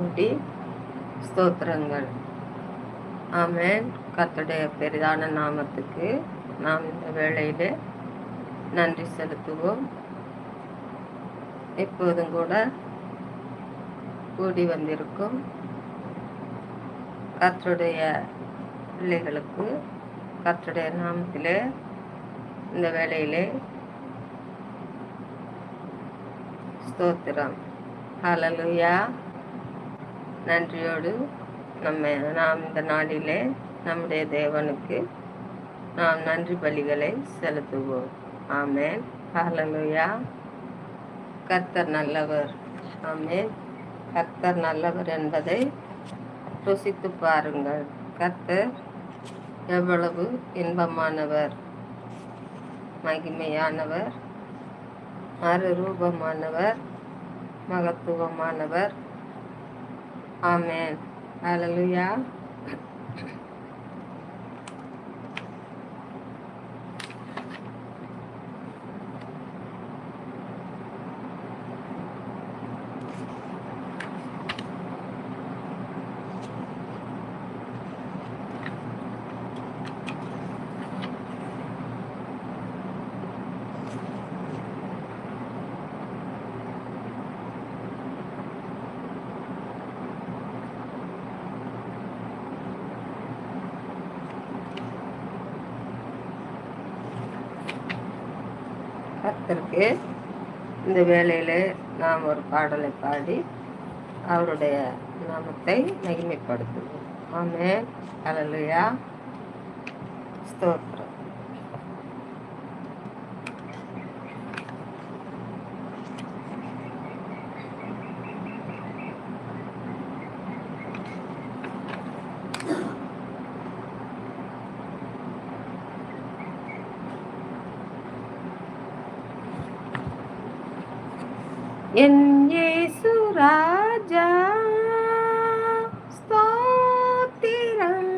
கூடி ஸ்தோத்திரங்கள். ஆமென். கர்த்தருடைய பெரிதான நாமத்துக்கு நாம் இந்த வேளையிலே நன்றி செலுத்துவோம். எப்போதும் கூட கூடி வந்திருக்கும் கர்த்தருடைய பிள்ளைகளுக்கு கர்த்தருடைய நாமத்திலே இந்த வேளையிலே ஸ்தோத்திரம். ஹல்லேலூயா. நன்றியோடு நாம் இந்த நாளிலே நம்முடைய தேவனுக்கு நாம் நன்றி பலிகளை செலுத்துவோம். ஆமென். ஹல்லேலூயா. கர்த்தர் நல்லவர். ஆமென். கர்த்தர் நல்லவர் என்பதை ருசித்து பாருங்கள். கர்த்தர் எவ்வளவு இன்பமானவர், மகிமையானவர், மறுரூபமானவர், மகத்துவமானவர். ஆமென். ஹல்லேலூயா. கர்த்தருக்கு இந்த வேளையிலே நாம் ஒரு பாடலை பாடி அவருடைய நாமத்தை மகிமைப்படுத்துவோம். ஆமென். ஹல்லேலூயா. ஸ்தோத்திரம். என் இயேசு ராஜா ஸ்தோத்திரம்.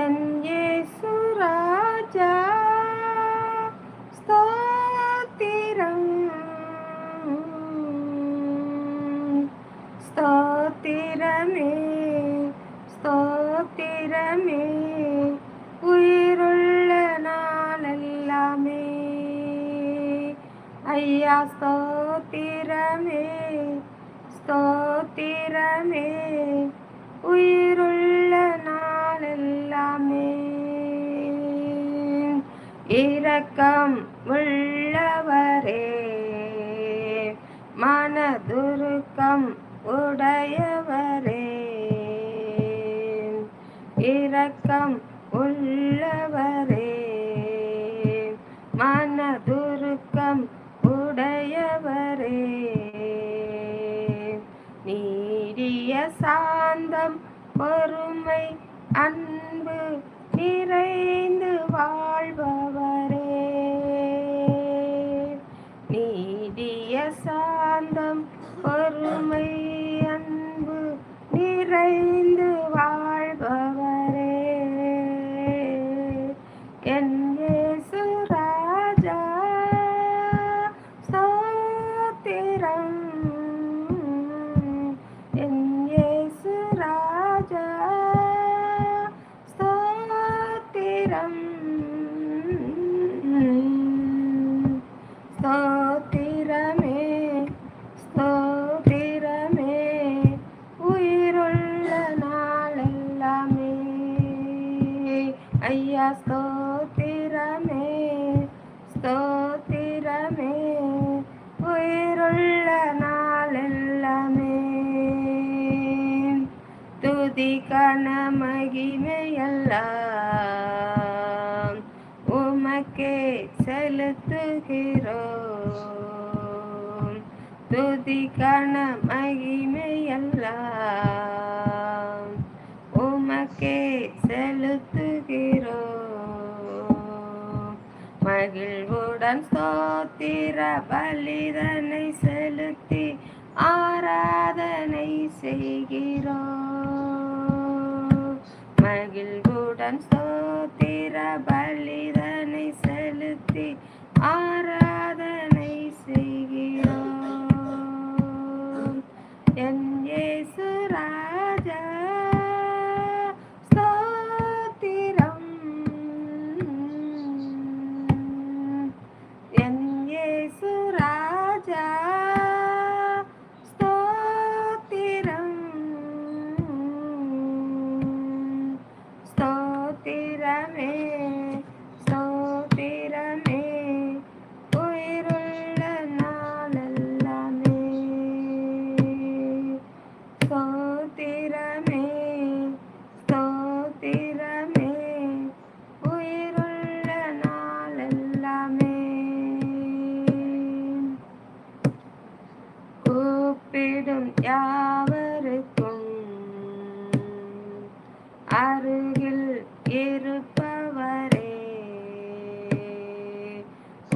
என் இயேசு ராஜா ஸ்தோத்திரம். ஸ்தோத்திரமே ஸ்தோத்திரமே உயிருள்ள நாளெல்லாமே. ஐயா ஸ்தோத்திரமே ஸ்தோத்திரமே உயிருள்ள நாளெல்லாமே. இரக்கம் உள்ளவரே, மனதுருக்கம் உடையவரே. இரக்கம் உள்ளவரே, மனதுருக்கம் உடையவரே. நீடிய சாந்தம் பொறுமை அன்பு நிறைந்து வாழ்பவரே. நீடிய சாந்தம் பொறுமை அன்பு நிறைந்து வாழ்பவரே. என் இயேசு ராஜா ஸ்தோத்திரம். என் இயேசு ராஜா ஸ்தோத்திரம். ஸ்தோத்திரமே ஸ்தோத்திரமே உயிருள்ள நாளெல்லாமே. ஐயா ஸ்தோத்திரமே ஸ்தோத்திரமே உயிருள்ள நாளெல்லாமே. துதி கன மகிமையெல்லாம் உமக்கே செலுத்துகிறோம். துதி கன மகிமையெல்லாம் உமக்கே செலுத்துகிறோம். மகிழ்வுடன் ஸ்தோத்திர பலிதனை செலுத்தி ஆராதனை செய்கிறோம். மகிழ்வுடன் ஸ்தோத்திர பலிதனை செலுத்தி ஆராதனை செய்கிறோம். என் இயேசு ராஜா ஸ்தோத்திரம். என் இயேசு ராஜா ஸ்தோத்திரம். ஸ்தோத்திரமே ஸ்தோத்திரமே உயிருள்ள நாளெல்லாமே. ஸ்தோத்திரமே ஸ்தோத்திரமே உயிருள்ள நாளெல்லாமே. கூப்பிடும் யாவருக்கும் அருகில் இருப்பவரே,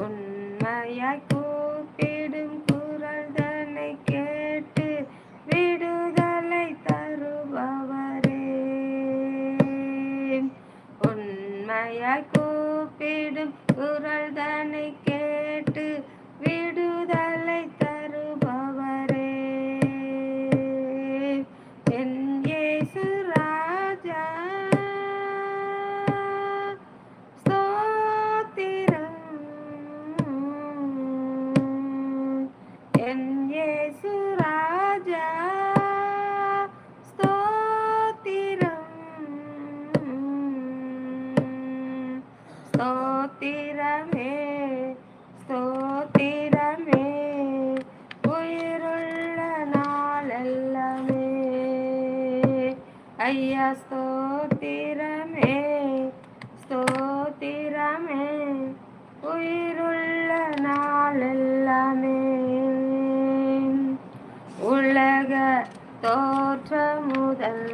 உண்மையாய் கூப்பிடும் குரல் தன்னை கேட்டு விடுதலை தருபவரே. உண்மையாய் கூப்பிடும் குரல் தன்னை கேட்டு விடுதலை தருபவரே. என் இயேசு ராஜா ஸ்தோத்திரம். என் இயேசு ராஜா ஸ்தோத்திரம். ஸ்தோத்திரமே ஸ்தோத்திரமே உயிருள்ள நாளெல்லாமே. ஐயா ஸ்தோத்திரமே ஸ்தோத்திரமே உயிருள்ள நாளெல்லாமே. உலக தோற்ற முதல்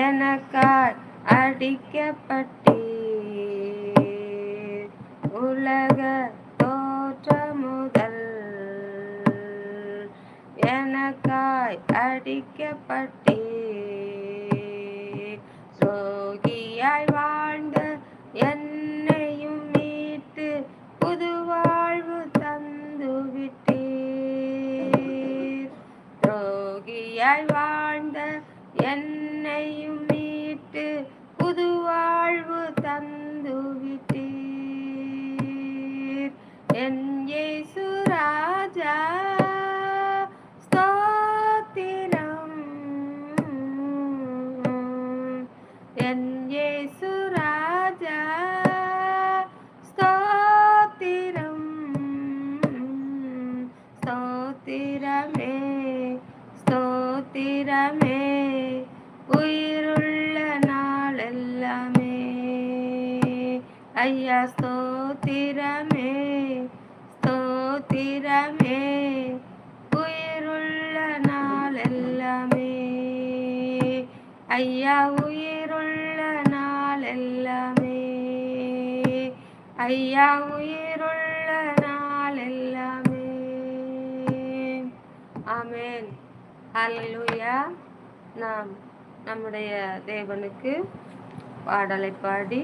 எனக்காய் அடிக்கப்பட்டீர். உலக தோற்ற முதல் எனக்காய் அடிக்கப்பட்டீர். ரோகியாய் வாழ்ந்த என்னையும் மீட்டு புது வாழ்வு தந்து விட்டீர். ரோகியாய் வாழ்ந்த என்னையும் மீட்டு புது வாழ்வு தந்து விட்டீர். என் இயேசு ராஜா ஸ்தோத்திரம். என் இயேசு ராஜா ஸ்தோத்திரம். ஸ்தோத்திரமே ஸ்தோத்திரமே உயிருள்ள நாளெல்லாமே. ஐயா ஸ்தோத்திரமே ஸ்தோத்திரமே உயிருள்ள நாளெல்லாமே. ஐயா உயிருள்ள நாளெல்லாமே. ஐயா உயிருள்ள நாளெல்லாமே. ஆமென். ஹல்லேலூயா. நாம் நம்முடைய தேவனுக்கு பாடலை பாடி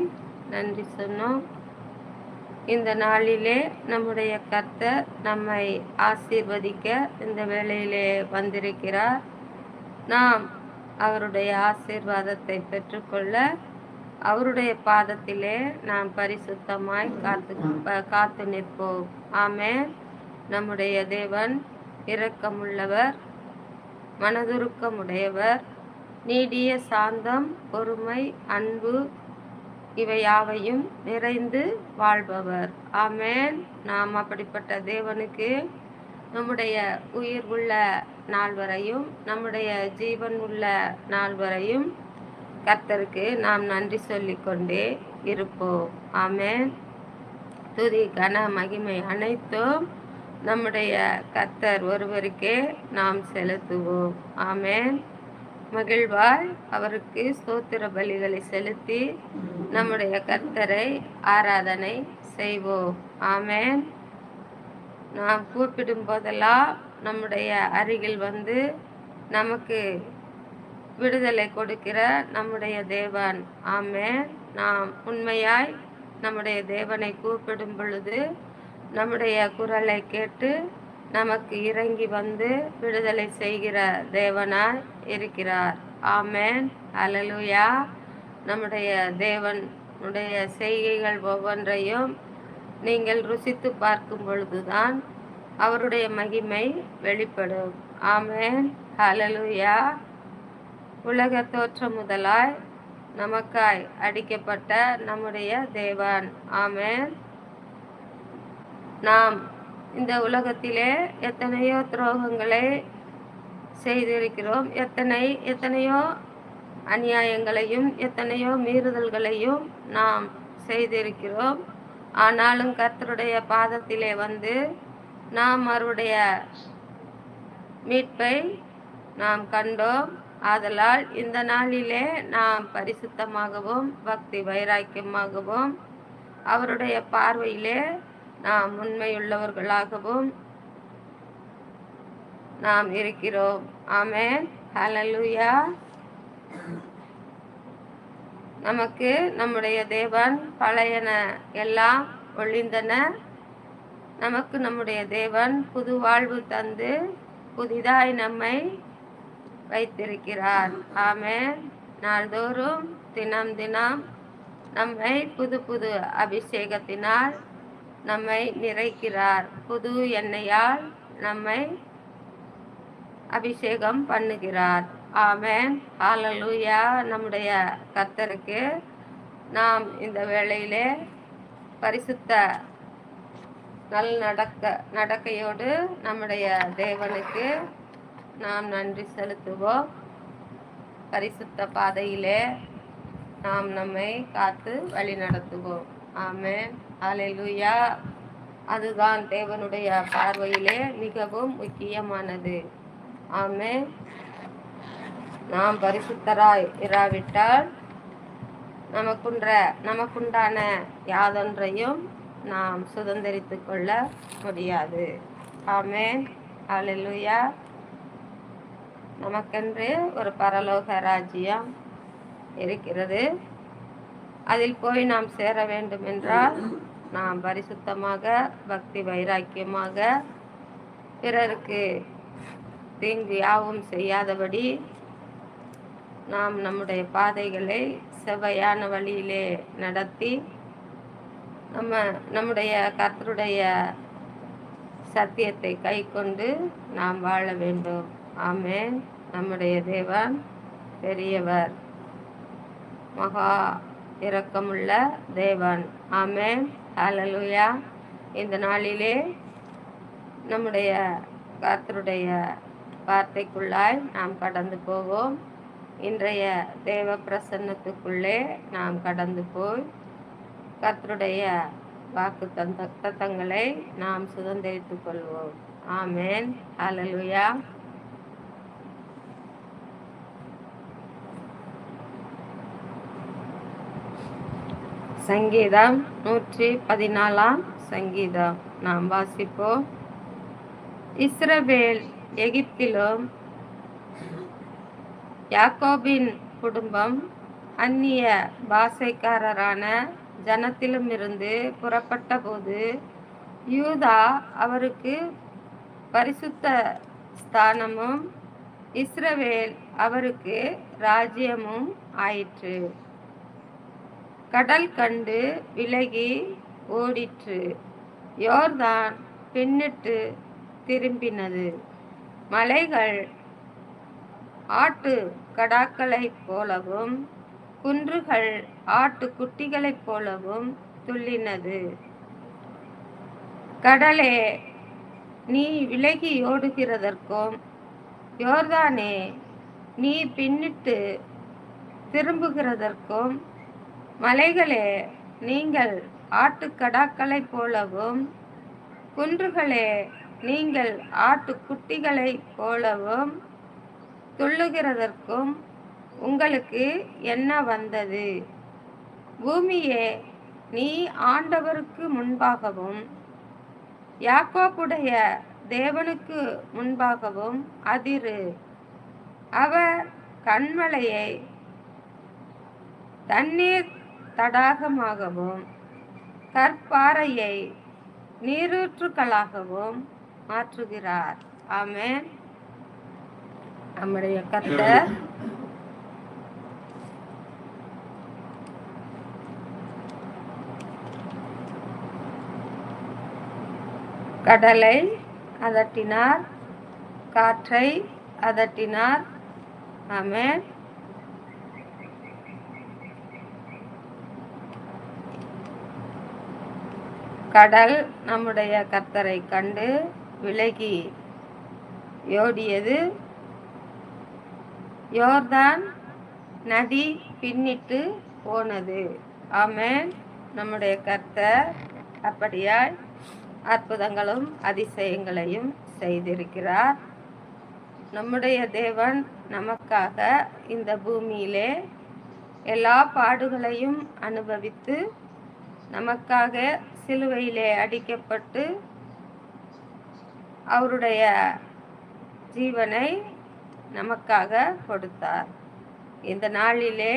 நன்றி சொன்னோம். இந்த நாளிலே நம்முடைய கர்த்தர் நம்மை ஆசீர்வதிக்க இந்த வேளையிலே வந்திருக்கிறார். நாம் அவருடைய ஆசீர்வாதத்தை பெற்றுக்கொள்ள அவருடைய பாதத்திலே நாம் பரிசுத்தமாய் காத்து நிற்போம். ஆமென். நம்முடைய தேவன் இரக்கமுள்ளவர், மனதுருக்கமுடையவர், நீடிய சாந்தம், பொறுமை, அன்பு இவை யாவையும் நிறைந்து வாழ்பவர். ஆமென். நாம் அப்படிப்பட்ட தேவனுக்கு நம்முடைய உயிர் உள்ள நாள் வரையும், நம்முடைய ஜீவன் உள்ள நாள் வரையும் கர்த்தருக்கு நாம் நன்றி சொல்லிக்கொண்டே இருப்போம். ஆமென். துதி கன மகிமை அனைத்தும் நம்முடைய கர்த்தர் ஒருவருக்கே நாம் செலுத்துவோம். ஆமென். மகிழ்வாய் அவருக்கு ஸ்தோத்திர பலிகளை செலுத்தி நம்முடைய கர்த்தரை ஆராதனை செய்வோம். ஆமென். நாம் கூப்பிடும் போதெல்லாம் நம்முடைய அருகில் வந்து நமக்கு விடுதலை கொடுக்கிற நம்முடைய தேவன். ஆமென். நாம் உண்மையாய் நம்முடைய தேவனை கூப்பிடும் பொழுது நம்முடைய குரலை கேட்டு நமக்கு இறங்கி வந்து விடுதலை செய்கிற தேவனாய் இருக்கிறார். ஆமென். அல்லேலூயா. நம்முடைய தேவனுடைய செய்கைகள் ஒவ்வொன்றையும் நீங்கள் ருசித்து பார்க்கும் பொழுதுதான் அவருடைய மகிமை வெளிப்படும். ஆமென். அல்லேலூயா. உலக தோற்றம் முதலாய் நமக்காய் அடிக்கப்பட்ட நம்முடைய தேவன். ஆமென். நாம் இந்த உலகத்திலே எத்தனையோ துரோகங்களை செய்திருக்கிறோம், எத்தனையோ அநியாயங்களையும் எத்தனையோ மீறுதல்களையும் நாம் செய்திருக்கிறோம். ஆனாலும் கர்த்தருடைய பாதத்திலே வந்து நாம் அவருடைய மீட்பை நாம் கண்டோம். ஆதலால் இந்த நாளிலே நாம் பரிசுத்தமாகவும் பக்தி வைராக்கியமாகவும் அவருடைய பார்வையிலே நாம் உண்மையுள்ளவர்களாகவும் நாம் இருக்கிறோம். ஆமென். ஹல்லேலூயா. நமக்கு நம்முடைய தேவன் பழையன எல்லாம் ஒழிந்தன. நமக்கு நம்முடைய தேவன் புது வாழ்வு தந்து புதிதாய் நம்மை வைத்திருக்கிறார். ஆமென். நாள்தோறும் தினம் தினம் நம்மை புது புது அபிஷேகத்தினால் நம்மை நிறைக்கிறார். புது எண்ணெயால் நம்மை அபிஷேகம் பண்ணுகிறார். ஆமென். ஹல்லேலூயா. நம்முடைய கர்த்தருக்கு நாம் இந்த வேளையிலே பரிசுத்த நடக்கையோடு நம்முடைய தேவனுக்கு நாம் நன்றி செலுத்துவோம். பரிசுத்த பாதையிலே நாம் நம்மை காத்து வழி நடத்துவோம். ஆமென். அல்லேலூயா. அதுதான் தேவனுடைய பார்வையிலே மிகவும் முக்கியமானது. ஆமென். நாம் பரிசுத்தராய் இராவிட்டால் நமக்குண்டான யாதொன்றையும் நாம் சுதந்திரித்து கொள்ள முடியாது. ஆமென். அல்லேலூயா. நமக்கென்று ஒரு பரலோக ராஜ்யம் இருக்கிறது. அதில் போய் நாம் சேர வேண்டும் என்றால் நாம் பரிசுத்தமாக பக்தி வைராக்கியமாக பிறருக்கு தீங்கு யாவும் செய்யாதபடி நாம் நம்முடைய பாதைகளை செவ்வையான வழியிலே நடத்தி நம்முடைய கர்த்தருடைய சத்தியத்தை கை கொண்டு நாம் வாழ வேண்டும். ஆமென். நம்முடைய தேவன் பெரியவர், மகா இரக்கமுள்ள தேவன். ஆமென். ஹல்லேலூயா. இந்த நாளிலே நம்முடைய கர்த்தருடைய வார்த்தைக்குள்ளாய் நாம் கடந்து போவோம். இன்றைய தேவ பிரசன்னத்துக்குள்ளே நாம் கடந்து போய் கர்த்தருடைய வாக்கு தத்தங்களை நாம் சுதந்திரித்துக் கொள்வோம். ஆமென். ஹல்லேலூயா. சங்கீதம் 114 சங்கீதம் நாம் வாசிப்போம். இஸ்ரவேல் எகிப்திலும் யாக்கோபின் குடும்பம் அந்நிய பாஷைக்காரரான ஜனத்திலும் இருந்து புறப்பட்ட போது யூதா அவருக்கு பரிசுத்த ஸ்தானமும் இஸ்ரவேல் அவருக்கு ராஜ்யமும் ஆயிற்று. கடல் கண்டு விலகி ஓடிற்று. யோர்தான் பின்னிட்டு திரும்பினது. மலைகள் ஆட்டு கடாக்களைப் போலவும் குன்றுகள் ஆட்டு குட்டிகளைப் போலவும் துள்ளினது. கடலே, நீ விலகி ஓடுகிறதற்கும் யோர்தானே, நீ பின்னிட்டு திரும்புகிறதற்கும் மலைகளே, நீங்கள் ஆட்டுக்கடாக்களைப் போலவும் குன்றுகளே, நீங்கள் ஆட்டுக்குட்டிகளைப் போலவும் துள்ளுகிறதற்கும் உங்களுக்கு என்ன வந்தது? பூமியே, நீ ஆண்டவருக்கு முன்பாகவும் யாக்கோபுடைய தேவனுக்கு முன்பாகவும் அதிரு. அவர் கன்மலையை தண்ணீர் தடாகமாகவும் கற்பாறையை நீரூற்றுக்களாகவும் மாற்றுகிறார். ஆமென். நம்முடைய கர்த்தர் கடலை அதட்டினார், காற்றை அதட்டினார். ஆமென். கடல் நம்முடைய கர்த்தரை கண்டு விலகி ஓடியது. யோர்தான் நதி பின்னிட்டு போனது. ஆமென். நம்முடைய கர்த்தர் அப்படியாய் அற்புதங்களும் அதிசயங்களையும் செய்திருக்கிறார். நம்முடைய தேவன் நமக்காக இந்த பூமியிலே எல்லா பாடுகளையும் அனுபவித்து நமக்காக சிலுவையிலே அடிக்கப்பட்டு அவருடைய ஜீவனை நமக்காக கொடுத்தார். இந்த நாளிலே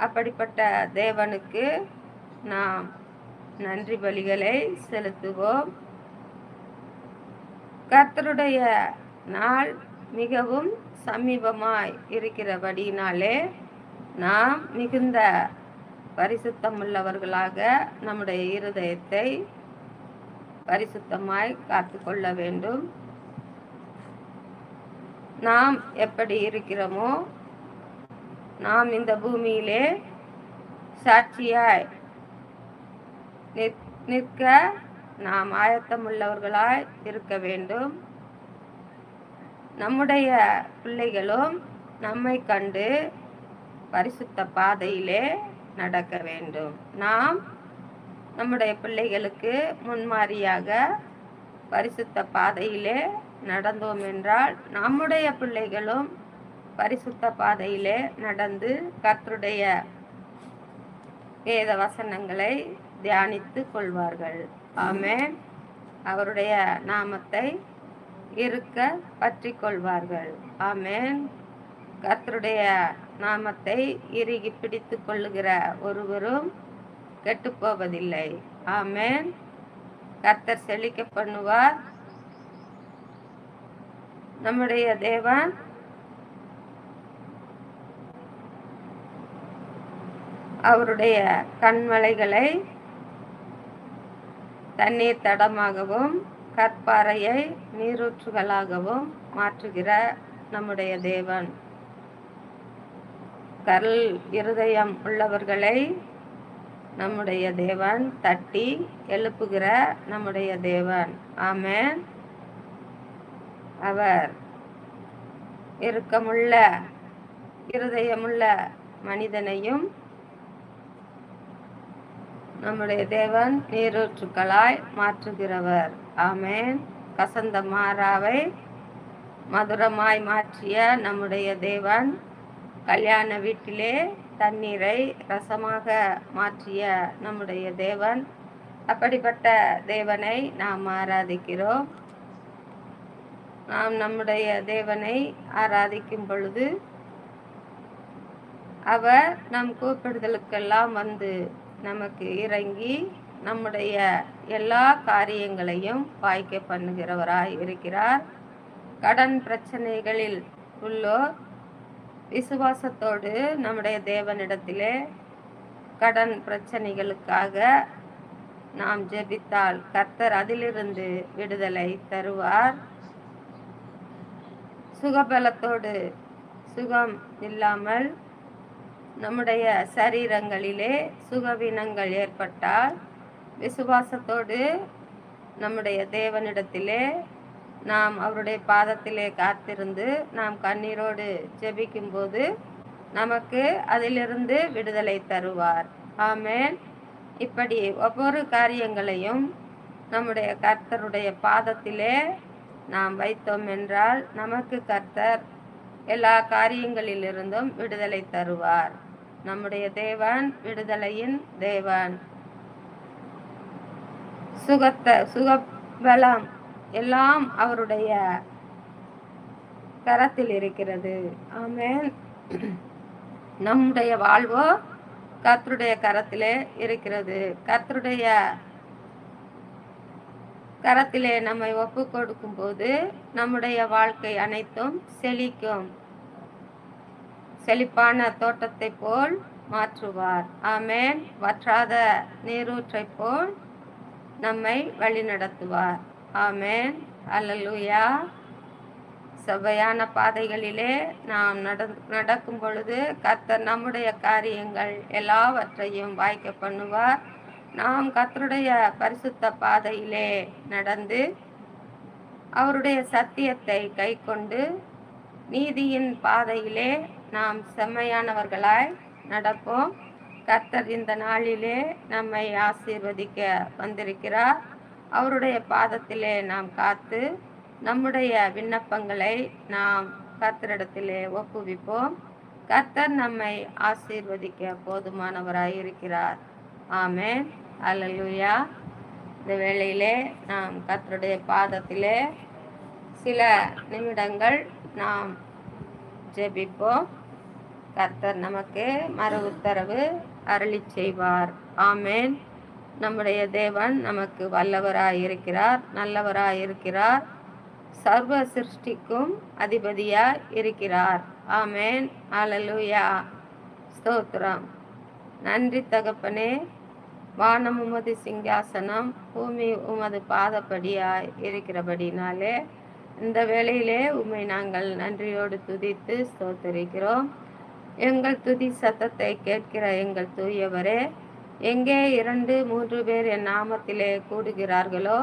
அப்படிப்பட்ட தேவனுக்கு நாம் நன்றி பலிகளை செலுத்துவோம். கர்த்தருடைய நாள் மிகவும் சமீபமாய் இருக்கிறபடினாலே நாம் மிகுந்த பரிசுத்தமுள்ளவர்களாக நம்முடைய இருதயத்தை பரிசுத்தமாய் காத்து கொள்ள வேண்டும். நாம் எப்படி இருக்கிறோமோ, நாம் இந்த பூமியிலே சாட்சியாய் நிற்க நாம் ஆயத்தமுள்ளவர்களாய் இருக்க வேண்டும். நம்முடைய பிள்ளைகளும் நம்மை கண்டு பரிசுத்த பாதையிலே நடக்க வேண்டும். நாம் நம்முடைய பிள்ளைகளுக்கு முன்மாதிரியாக பரிசுத்த பாதையிலே நடந்தோம் என்றால் நம்முடைய பிள்ளைகளும் பரிசுத்த பாதையிலே நடந்து கர்த்தருடைய வேத வசனங்களை தியானித்து கொள்வார்கள். ஆமென். அவருடைய நாமத்தை இருக்க பற்றி கொள்வார்கள். ஆமென். கர்த்தருடைய நாமத்தை இறுகி பிடித்து கொள்ளுகிற ஒருவரும் கெட்டு போவதில்லை. ஆமென். கர்த்தர் செழிக்க பண்ணுவார். நம்முடைய தேவன் அவருடைய கண்மலைகளை தண்ணீர் தடமாகவும் கற்பாறையை நீரூற்றுகளாகவும் மாற்றுகிற நம்முடைய தேவன். கல் இருதயம் உள்ளவர்களை நம்முடைய தேவன் தட்டி எழுப்புகிற நம்முடைய தேவன். ஆமென். அவர் இரக்கமுள்ள இருதயமுள்ள மனிதனையும் நம்முடைய தேவன் நீரூற்றுக்களாய் மாற்றுகிறவர். ஆமென். கசந்த மாறாவை மதுரமாய் மாற்றிய நம்முடைய தேவன் கல்யாண வீட்டிலே தண்ணீரை ரசமாக மாற்றிய நம்முடைய தேவன். அப்படிப்பட்ட தேவனை நாம் ஆராதிக்கிறோம். நாம் நம்முடைய தேவனை ஆராதிக்கும் பொழுது அவர் நம் கூப்பிடுதலுக்கெல்லாம் வந்து நமக்கு இறங்கி நம்முடைய எல்லா காரியங்களையும் வாய்க்க பண்ணுகிறவராய் இருக்கிறார். கடன் பிரச்சனைகளில் உள்ளோர் விசுவாசத்தோடு நம்முடைய தேவனிடத்திலே கடன் பிரச்சனைகளுக்காக நாம் ஜெபித்தால் கர்த்தர் அதிலிருந்து விடுதலை தருவார். சுகபலத்தோடு சுகம் இல்லாமல் நம்முடைய சரீரங்களிலே சுகவீனங்கள் ஏற்பட்டால் விசுவாசத்தோடு நம்முடைய தேவனிடத்திலே நாம் அவருடைய பாதத்திலே காத்திருந்து நாம் கண்ணீரோடு ஜெபிக்கும்போது நமக்கு அதிலிருந்து விடுதலை தருவார். ஆமென். இப்படி ஒவ்வொரு காரியங்களையும் நம்முடைய கர்த்தருடைய பாதத்திலே நாம் வைத்தோம் என்றால் நமக்கு கர்த்தர் எல்லா காரியங்களிலிருந்தும் விடுதலை தருவார். நம்முடைய தேவன் விடுதலையின் தேவன். சுகபலம் எல்லாம் அவருடைய கரத்தில் இருக்கிறது. ஆமென். நம்முடைய வாழ்வோ கர்த்தருடைய கரத்திலே இருக்கிறது. கர்த்தருடைய கரத்திலே நம்மை ஒப்பு கொடுக்கும் போது நம்முடைய வாழ்க்கை அனைத்தும் செழிக்கும். செழிப்பான தோட்டத்தை போல் மாற்றுவார். ஆமேன். வற்றாத நீரூற்றை போல் நம்மை வழிநடத்துவார். ஆமேன். அல்லேலூயா. சபையான பாதைகளிலே நாம் நடக்கும் பொழுது கர்த்தர் நம்முடைய காரியங்கள் எல்லாவற்றையும் வாய்க்க பண்ணுவார். நாம் கர்த்தருடைய பரிசுத்த பாதையிலே நடந்து அவருடைய சத்தியத்தை கை கொண்டு நீதியின் பாதையிலே நாம் செம்மையானவர்களாய் நடப்போம். கர்த்தர் இந்த நாளிலே நம்மை ஆசீர்வதிக்க வந்திருக்கிறார். அவருடைய பாதத்திலே நாம் காத்து நம்முடைய விண்ணப்பங்களை நாம் கர்த்தரிடத்திலே ஒப்புவிப்போம். கர்த்தர் நம்மை ஆசீர்வதிக்க போதுமானவராய் இருக்கிறார். ஆமென். அல்லேலூயா. இந்த வேளையிலே நாம் கர்த்தருடைய பாதத்திலே சில நிமிடங்கள் நாம் ஜெபிப்போம். கர்த்தர் நமக்கு மறு உத்தரவு அருளி செய்வார். ஆமென். நம்முடைய தேவன் நமக்கு வல்லவராய் இருக்கிறார், நல்லவராய் இருக்கிறார், சர்வ சிருஷ்டிக்கும் அதிபதியாய் இருக்கிறார். ஆமென். அல்லேலூயா. ஸ்தோத்திரம். நன்றி தகப்பனே. வானம் உமது சிங்காசனம், பூமி உமது பாதப்படியாய் இருக்கிறபடினாலே இந்த வேளையிலே உம்மை நாங்கள் நன்றியோடு துதித்து ஸ்தோத்தரிக்கிறோம். எங்கள் துதி சத்தத்தை கேட்கிற எங்கள் தூயவரே, எங்கே 2-3 பேர் என் நாமத்திலே கூடுகிறார்களோ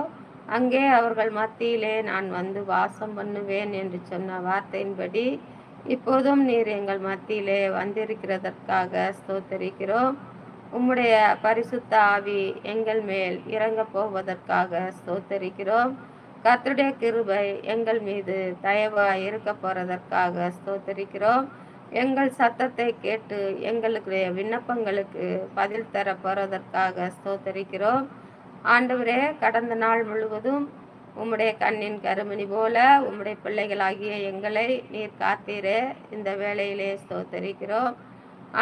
அங்கே அவர்கள் மத்தியிலே நான் வந்து வாசம் பண்ணுவேன் என்று சொன்ன வார்த்தையின்படி இப்போதும் நீர் எங்கள் மத்தியிலே வந்திருக்கிறதற்காக ஸ்தோத்தரிக்கிறோம். உம்முடைய பரிசுத்த ஆவி எங்கள் மேல் இறங்க போவதற்காக ஸ்தோத்தரிக்கிறோம். கர்த்தருடைய கிருபை எங்கள் மீது தயவாய் இருக்க போறதற்காக ஸ்தோத்தரிக்கிறோம். எங்கள் சத்தத்தை கேட்டு எங்களுடைய விண்ணப்பங்களுக்கு பதில் தர போறதற்காக ஸ்தோத்தரிக்கிறோம். ஆண்டவரே, கடந்த நாள் முழுவதும் உம்முடைய கண்ணின் கருமணி போல உம்முடைய பிள்ளைகளாகிய எங்களை நீர் காத்தீரே. இந்த வேளையிலே ஸ்தோத்தரிக்கிறோம்.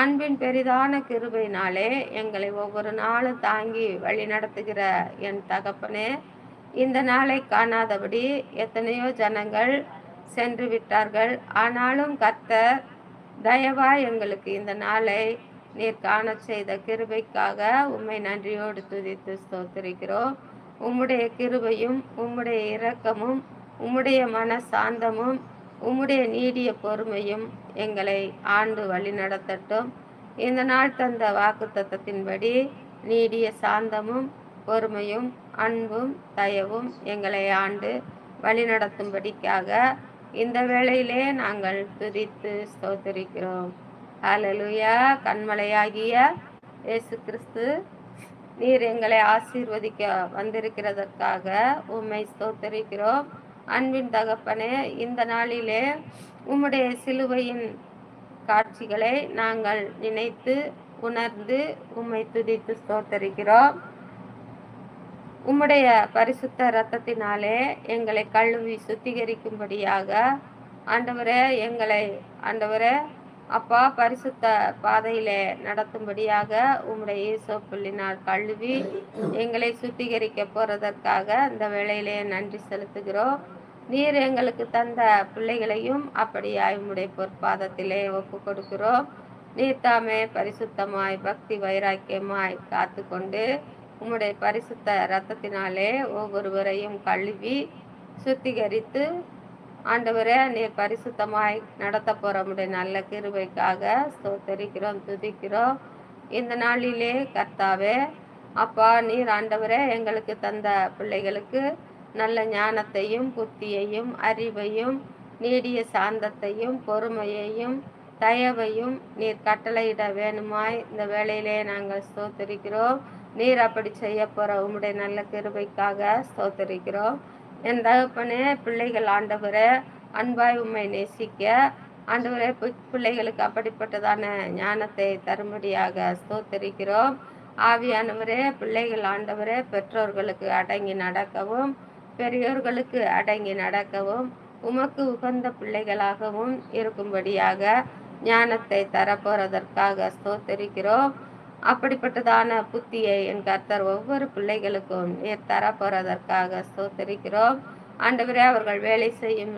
அன்பின் பெரிதான கிருபையினாலே எங்களை ஒவ்வொரு நாளும் தாங்கி வழி நடத்துகிற என் தகப்பனே, இந்த நாளை காணாதபடி எத்தனையோ ஜனங்கள் சென்று விட்டார்கள். ஆனாலும் கர்த்தர் தயவாய் எங்களுக்கு இந்த நாளை நீர் காண செய்த கிருபைக்காக உம்மை நன்றியோடு துதித்து ஸ்தோத்திரிக்கிறோம். உம்முடைய கிருபையும் உம்முடைய இரக்கமும் உம்முடைய மன சாந்தமும் உம்முடைய நீடிய பொறுமையும் எங்களை ஆண்டு வழி நடத்தட்டும். இந்த நாள் தந்த வாக்குத்தத்தத்தின்படி நீடிய சாந்தமும் பொறுமையும் அன்பும் தயவும் எங்களை ஆண்டு வழி நடத்தும்படிக்காக இந்த வேளையிலே நாங்கள் துதித்து ஸ்தோத்திரிக்கிறோம். அல்லேலூயா. கண்மலையாகிய இயேசு கிறிஸ்து, நீர் எங்களை ஆசீர்வதிக்க வந்திருக்கிறதற்காக உம்மை ஸ்தோத்திரிக்கிறோம். அன்பின் தகப்பனே, இந்த நாளிலே உம்முடைய சிலுவையின் காட்சிகளை நாங்கள் நினைத்து உணர்ந்து உம்மை துதித்து ஸ்தோத்திரிக்கிறோம். உம்முடைய பரிசுத்த இரத்தத்தினாலே எங்களை கழுவி சுத்திகரிக்கும்படியாக ஆண்டவரே, எங்களை ஆண்டவரே அப்பா பரிசுத்த பாதையிலே நடத்தும்படியாக உம்முடைய ஈசோப்புள்ளினால் கழுவி எங்களை சுத்திகரிக்க போறதற்காக இந்த வேளையிலே நன்றி செலுத்துகிறோம். நீர் எங்களுக்கு தந்த பிள்ளைகளையும் அப்படியாய் உம்முடைய பொற்பாதத்திலே ஒப்பு கொடுக்கிறோம். நீர் தாமே பரிசுத்தமாய் பக்தி வைராக்கியமாய் காத்து கொண்டு உம்முடைய பரிசுத்த இரத்தத்தினாலே ஒவ்வொருவரையும் கழுவி சுத்திகரித்து ஆண்டவரே, நீர் பரிசுத்தமாய் நடத்த போற உம்முடைய நல்ல கிருபைக்காக ஸ்தோத்தரிக்கிறோம், துதிக்கிறோம். இந்த நாளிலே கர்த்தாவே அப்பா, நீர் ஆண்டவரே எங்களுக்கு தந்த பிள்ளைகளுக்கு நல்ல ஞானத்தையும் புத்தியையும் அறிவையும் நீடிய சாந்தத்தையும் பொறுமையையும் தயவையும் நீர் கட்டளையிட வேணுமாய் இந்த வேளையிலே நாங்கள் ஸ்தோத்தரிக்கிறோம். நீர் அப்படி செய்ய போற உம்முடைய நல்ல கிருபைக்காக ஸ்தோத்தரிக்கிறோம். என் தகப்பனே, பிள்ளைகள் ஆண்டவரே அன்பாய் உம்மை நேசிக்க ஆண்டவரே பிள்ளைகளுக்கு அப்படிப்பட்டதான ஞானத்தை தரும்படியாக ஸ்தோத்தரிக்கிறோம். ஆவியானவரே, பிள்ளைகள் ஆண்டவரே பெற்றோர்களுக்கு அடங்கி நடக்கவும் பெரியோர்களுக்கு அடங்கி நடக்கவும் உமக்கு உகந்த பிள்ளைகளாகவும் இருக்கும்படியாக ஞானத்தை தரப்போறதற்காக ஸ்தோத்தரிக்கிறோம். அப்படிப்பட்டதான புத்தியை என் கர்த்தர் ஒவ்வொரு பிள்ளைகளுக்கும் நீர் தரப்போறதற்காக ஸ்தோத்தரிக்கிறோம். ஆண்டவரே, அவர்கள் வேலை செய்யும்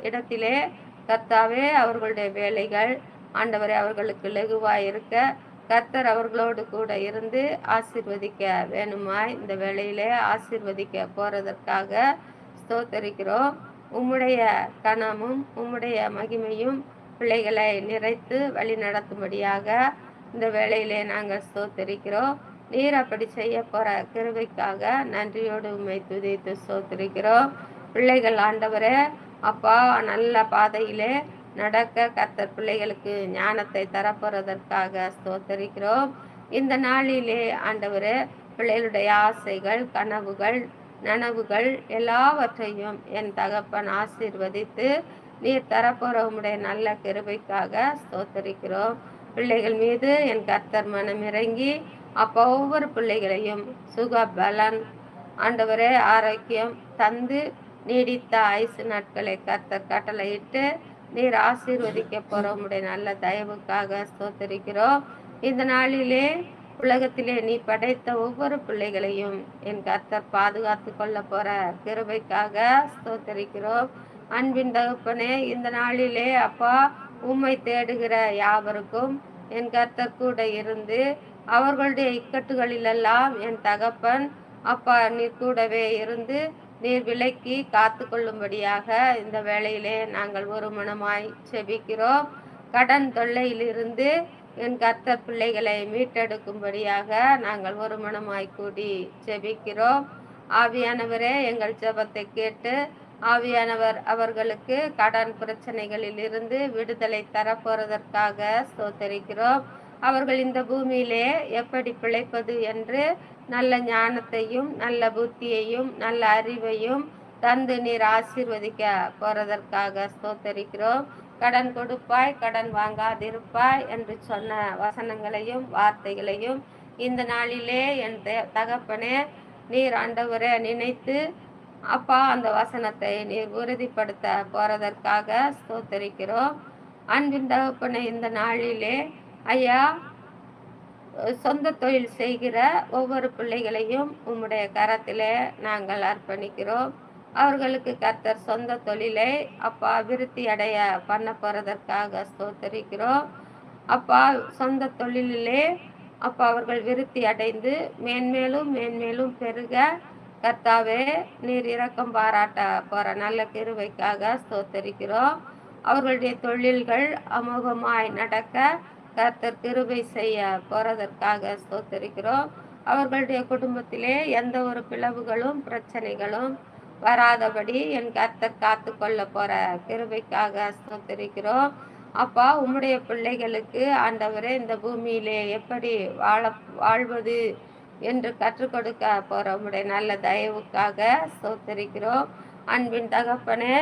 இடத்திலே கர்த்தாவே, அவர்களுடைய வேலைகள் ஆண்டவரே அவர்களுக்கு லகுவாய் இருக்க கர்த்தர் அவர்களோடு கூட இருந்து ஆசீர்வதிக்க வேணுமாய் இந்த வேளையிலே ஆசீர்வதிக்க போறதற்காக ஸ்தோத்தரிக்கிறோம். உம்முடைய கனமும் உம்முடைய மகிமையும் பிள்ளைகளை நிறைத்து வழி நடத்தும்படியாக இந்த வேளையிலே நாங்கள் ஸ்தோத்தரிக்கிறோம். நீர் அப்படி செய்ய போற கிருபைக்காக நன்றியோடு உண்மை துதித்து ஸ்தோத்தரிக்கிறோம். பிள்ளைகள் ஆண்டவரே அப்பா நல்ல பாதையிலே நடக்க கர்த்தர் பிள்ளைகளுக்கு ஞானத்தை தரப்போறதற்காக ஸ்தோத்தரிக்கிறோம். இந்த நாளிலே ஆண்டவரே பிள்ளைகளுடைய ஆசைகள், கனவுகள், நனவுகள் எல்லாவற்றையும் என் தகப்பன் ஆசீர்வதித்து நீர் தரப்போற உம்முடைய நல்ல கிருபைக்காக ஸ்தோத்தரிக்கிறோம். பிள்ளைகள் மீது என் கர்த்தர் மனம் இறங்கி அப்போ ஒவ்வொரு பிள்ளைகளையும் சுக பலன் ஆண்டவரே ஆரோக்கியம் தந்து நீடித்த ஆயுசு நாட்களை கர்த்தர் கட்டளையிட்டு நீர் ஆசீர்வதிக்க போற உம்முடைய நல்ல தயவுக்காக ஸ்தோத்தரிக்கிறோம். இந்த நாளிலே உலகத்திலே நீ படைத்த ஒவ்வொரு பிள்ளைகளையும் என் கர்த்தர் பாதுகாத்து கொள்ள போற கிருபைக்காக ஸ்தோத்தரிக்கிறோம். அன்பின் தகப்பனே, இந்த நாளிலே அப்பா உம்மை தேடுகிற யாவருக்கும் என் கர்த்தர் கூட இருந்து அவர்களுடைய இக்கட்டுகளிலெல்லாம் என் தகப்பன் அப்பா நீர் கூடவே இருந்து நீர் விலக்கி காத்து கொள்ளும்படியாக இந்த வேளையிலே நாங்கள் ஒரு மனமாய் செபிக்கிறோம். கடன் தொல்லையிலிருந்து என் கர்த்தர் பிள்ளைகளை மீட்டெடுக்கும்படியாக நாங்கள் ஒரு மனமாய் கூடி செபிக்கிறோம். ஆவியானவரே, எங்கள் ஜெபத்தை கேட்டு ஆவியானவர் அவர்களுக்கு கடன் பிரச்சனைகளில் இருந்து விடுதலை தரப்போறதற்காக ஸ்தோத்தரிக்கிறோம். அவர்கள் இந்த பூமியிலே எப்படி பிழைப்பது என்று நல்ல ஞானத்தையும் நல்ல புத்தியையும் நல்ல அறிவையும் தந்து நீர் ஆசீர்வதிக்க போறதற்காக ஸ்தோத்தரிக்கிறோம். கடன் கொடுப்பாய், கடன் வாங்காதிருப்பாய் என்று சொன்ன வசனங்களையும் வார்த்தைகளையும் இந்த நாளிலே என் தகப்பனே நீர் ஆண்டவரை நினைத்து அப்பா அந்த வசனத்தை நீர் உறுதிப்படுத்த போறதற்காக ஸ்தோத்தரிக்கிறோம். அன்பின் தகப்பனே, இந்த நாளிலே ஐயா சொந்த தொழில் செய்கிற ஒவ்வொரு பிள்ளைகளையும் உம்முடைய கரத்திலே நாங்கள் அர்ப்பணிக்கிறோம். அவர்களுக்கு கர்த்தர் சொந்த தொழிலை அப்பா விருத்தி அடைய பண்ண போறதற்காக ஸ்தோத்தரிக்கிறோம். அப்பா சொந்த தொழிலிலே அப்பா அவர்கள் விருத்தி அடைந்து மேன்மேலும் மேன்மேலும் பெருக கர்த்தாவே நீர் இரக்கம் பாராட்ட போற நல்ல கிருபைக்காக ஸ்தோத்தரிக்கிறோம். அவர்களுடைய தொழில்கள் அமோகமாய் நடக்க கர்த்தர் கிருபை செய்ய போறதற்காக ஸ்தோத்தரிக்கிறோம். அவர்களுடைய குடும்பத்திலே எந்த ஒரு பிளவுகளும் பிரச்சனைகளும் வராதபடி என் கர்த்தர் காத்து கொள்ள போற கிருபைக்காக ஸ்தோத்தரிக்கிறோம். அப்பா உம்முடைய பிள்ளைகளுக்கு ஆண்டவரே இந்த பூமியிலே எப்படி வாழ்வது என்று கற்றுக் கொடுக்க போற உம்முடைய நல்ல தயவுக்காக ஸ்தோத்தரிக்கிறோம். அன்பின் தகப்பனே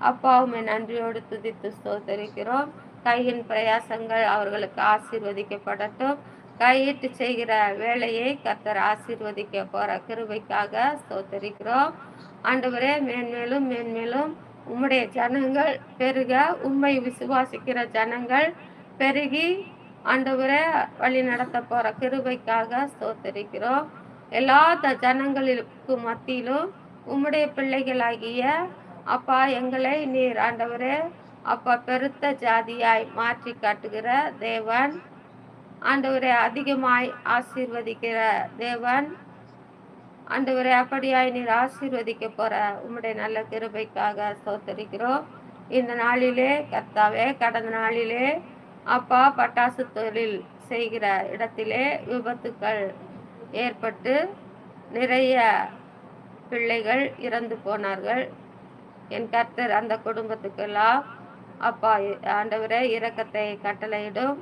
அப்பா உம்மை நன்றியோடு துதித்து ஸ்தோத்தரிக்கிறோம். கையின் பிரயாசங்கள் அவர்களுக்கு ஆசீர்வதிக்கப்படட்டும். கையிட்டு செய்கிற வேலையை கர்த்தர் ஆசீர்வதிக்க போற கிருபைக்காக ஸ்தோத்தரிக்கிறோம். ஆண்டவரே மேன்மேலும் மேன்மேலும் உம்முடைய ஜனங்கள் பெருக, உம்மை விசுவாசிக்கிற ஜனங்கள் பெருகி ஆண்டவரே வழி நடத்த போற கிருபைக்காக ஸ்தோத்தரிக்கிறோம். எல்லா ஜனங்களுக்கு மத்தியிலும் உம்முடைய பிள்ளைகளாகிய அப்பா எங்களை நீர் ஆண்டவரே அப்பா பெருத்த ஜாதியாய் மாற்றி காட்டுகிற தேவன், ஆண்டவரே அதிகமாய் ஆசீர்வதிக்கிற தேவன், ஆண்டவரே அப்படியாய் நீர் ஆசீர்வதிக்க போற உம்முடைய நல்ல கிருபைக்காக ஸ்தோத்தரிக்கிறோம். இந்த நாளிலே கர்த்தாவே கடந்த நாளிலே அப்பா பட்டாசு தொழில் செய்கிற இடத்திலே விபத்துக்கள் ஏற்பட்டு நிறைய பிள்ளைகள் இறந்து போனார்கள். என் கர்த்தர் அந்த குடும்பத்துக்கெல்லாம் அப்பா ஆண்டவரே இரக்கத்தை கட்டளையிடும்,